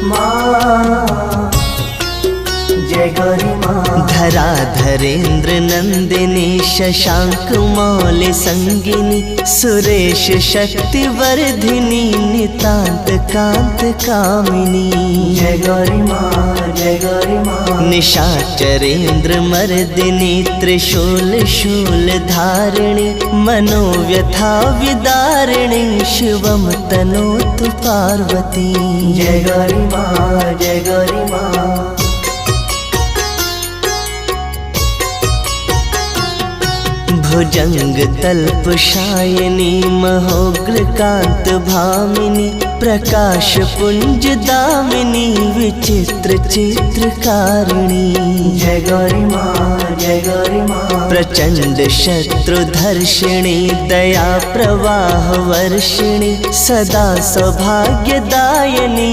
माँ जय गौरी माँ। धराधरेन्द्र नंदिनी शशांक मौल संगिनी सुरेश शक्ति वर्धिनी नितांत कांत कामिनी जय गौरी माँ जय गौरी माँ। निशाचरेन्द्र मर्दिनी त्रिशूल शूल धारिणी मनोव्यथा विदारिणी शिवम तनोतु पार्वती जय गौरी माँ जय गौरी माँ। भुजंग तल्प शायिनी महोग्र कांत भामिनी प्रकाश पुंज दामिनी विचित्र चित्रकारिणी जय गौरी माँ जय गौरी माँ। प्रचंड शत्रुधर्षिणी दया प्रवाह वर्षिणी सदा सौभाग्यदायिनी